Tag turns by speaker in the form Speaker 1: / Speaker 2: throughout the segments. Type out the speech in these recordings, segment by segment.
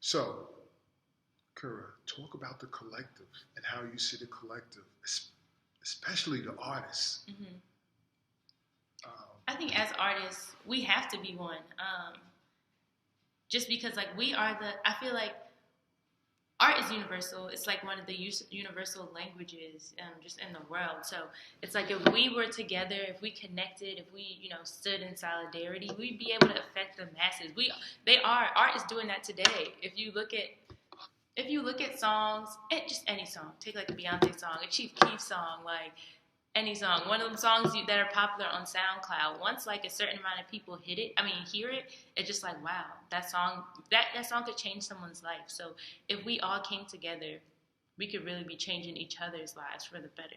Speaker 1: So, Kura, talk about the collective and how you see the collective, especially the artists.
Speaker 2: Mm-hmm. I think as artists, we have to be one. Just because, like, I feel like art is universal. It's like one of the universal languages just in the world. So it's like if we were together, if we connected, if we, stood in solidarity, we'd be able to affect the masses. Art is doing that today. If you look at songs, just any song, take like a Beyonce song, a Chief Keef song, like any song, one of the songs that are popular on SoundCloud, once like a certain amount of people hear it, it's just like, wow, that song could change someone's life. So if we all came together, we could really be changing each other's lives for the better.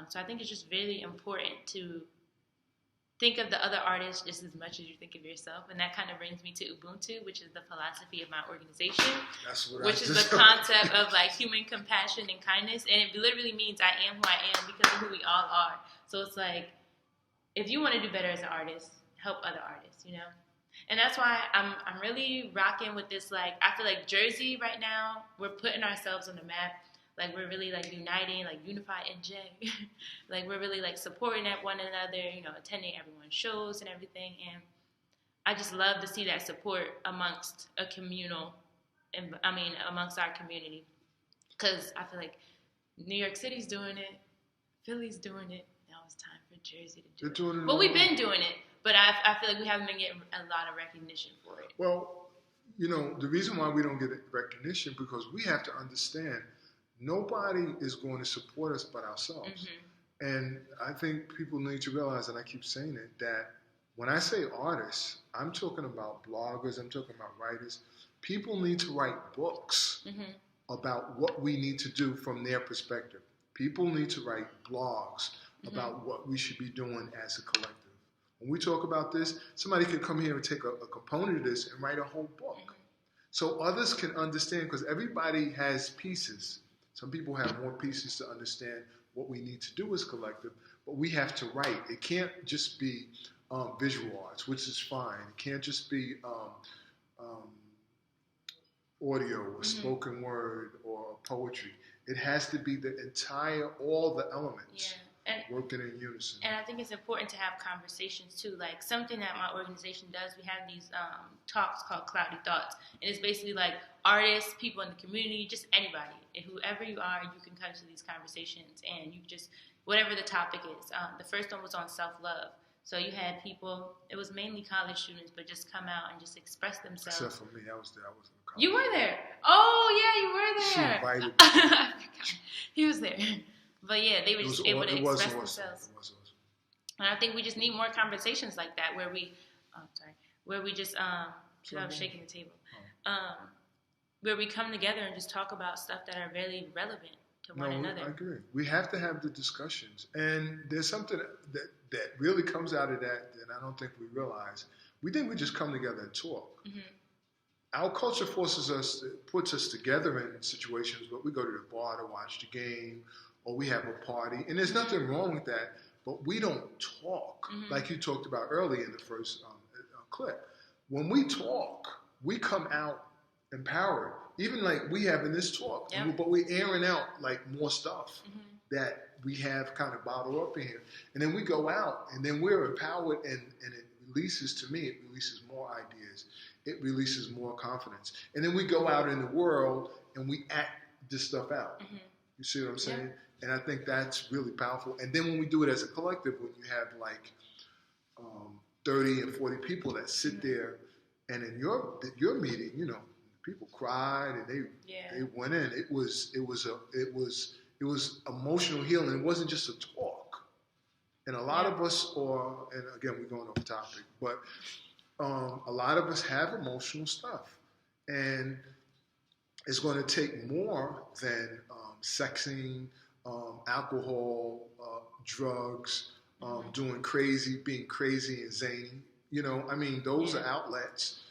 Speaker 2: So I think it's just really important to think of the other artists just as much as you think of yourself. And that kind of brings me to Ubuntu, which is the philosophy of my organization, which is the concept of like human compassion and kindness. And it literally means I am who I am because of who we all are. So it's like, if you want to do better as an artist, help other artists, And that's why I'm really rocking with this, like, I feel like Jersey right now, we're putting ourselves on the map. Like, we're really, like, uniting, like, Unify NJ. Like, we're really, like, supporting one another, attending everyone's shows and everything. And I just love to see that support amongst amongst our community. Because I feel like New York City's doing it. Philly's doing it. Now it's time for Jersey to do it. Well, we've been doing it. But I feel like we haven't been getting a lot of recognition for it.
Speaker 1: Well, the reason why we don't get recognition because we have to understand nobody is going to support us but ourselves. Mm-hmm. And I think people need to realize, and I keep saying it, that when I say artists, I'm talking about bloggers, I'm talking about writers. People need to write books mm-hmm. about what we need to do from their perspective. People need to write blogs mm-hmm. about what we should be doing as a collective. When we talk about this, somebody could come here and take a component of this and write a whole book. Mm-hmm. So others can understand, because everybody has pieces. Some people have more pieces to understand what we need to do as collective, but we have to write. It can't just be visual arts, which is fine. It can't just be audio or mm-hmm. spoken word or poetry. It has to be all the elements.
Speaker 2: Yeah.
Speaker 1: Working in unison.
Speaker 2: And I think it's important to have conversations too. Like something that my organization does, we have these talks called Cloudy Thoughts. And it's basically like artists, people in the community, just anybody. And whoever you are, you can come to these conversations and you just, whatever the topic is. The first one was on self-love. So you had people, it was mainly college students, but just come out and just express themselves.
Speaker 1: Except for me, I was there. I wasn't in college.
Speaker 2: You were there. Oh, yeah, you were there.
Speaker 1: She invited me.
Speaker 2: He was there. But yeah, they were just able to express themselves.
Speaker 1: It was awesome.
Speaker 2: And I think we just need more conversations like that where we just, I was shaking the table, where we come together and just talk about stuff that are really relevant to one another.
Speaker 1: I agree. We have to have the discussions. And there's something that really comes out of that I don't think we realize. We think we just come together and talk. Mm-hmm. Our culture puts us together in situations, but we go to the bar to watch the game, or we have a party, and there's nothing wrong with that, but we don't talk mm-hmm. like you talked about earlier in the first clip. When we talk, we come out empowered, even like we have in this talk, yep. But we're airing out like more stuff mm-hmm. that we have kind of bottled up in here. And then we go out, and then we're empowered, and it releases more ideas. It releases more confidence. And then we go out in the world, and we act this stuff out. Mm-hmm. You see what I'm saying? Yeah. And I think that's really powerful. And then when we do it as a collective, when you have like 30 and 40 people that sit mm-hmm. there, and in your meeting, people cried and they went in. It was emotional healing. It wasn't just a talk. And a lot of us and again we're going off topic, but a lot of us have emotional stuff, and it's going to take more than sexing, alcohol, drugs, being crazy and zany. Those are outlets.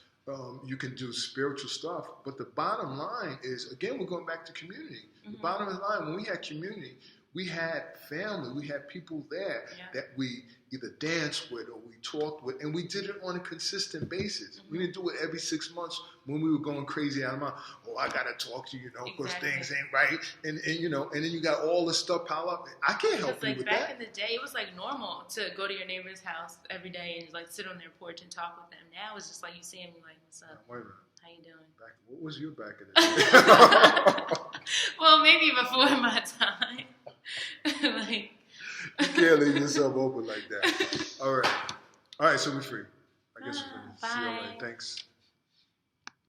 Speaker 1: You can do spiritual stuff, but the bottom line is, again, we're going back to community. Mm-hmm. The bottom line, when we have community, we had family. We had people there that we either danced with or we talked with, and we did it on a consistent basis. We didn't do it every 6 months when we were going crazy out of mind. Oh, I gotta talk to you, because things ain't right, and and then you got all this stuff pile up. I can't help you with that.
Speaker 2: Back in the day, it was like normal to go to your neighbor's house every day and like sit on their porch and talk with them. Now it's just like you see them, like, what's up?
Speaker 1: Wait a minute.
Speaker 2: How you doing?
Speaker 1: What was your back in the day?
Speaker 2: Well, maybe before my time. Like,
Speaker 1: you can't leave yourself open like that. All right, so we're free. I guess we're finished.
Speaker 2: Bye.
Speaker 1: See you all right. Thanks.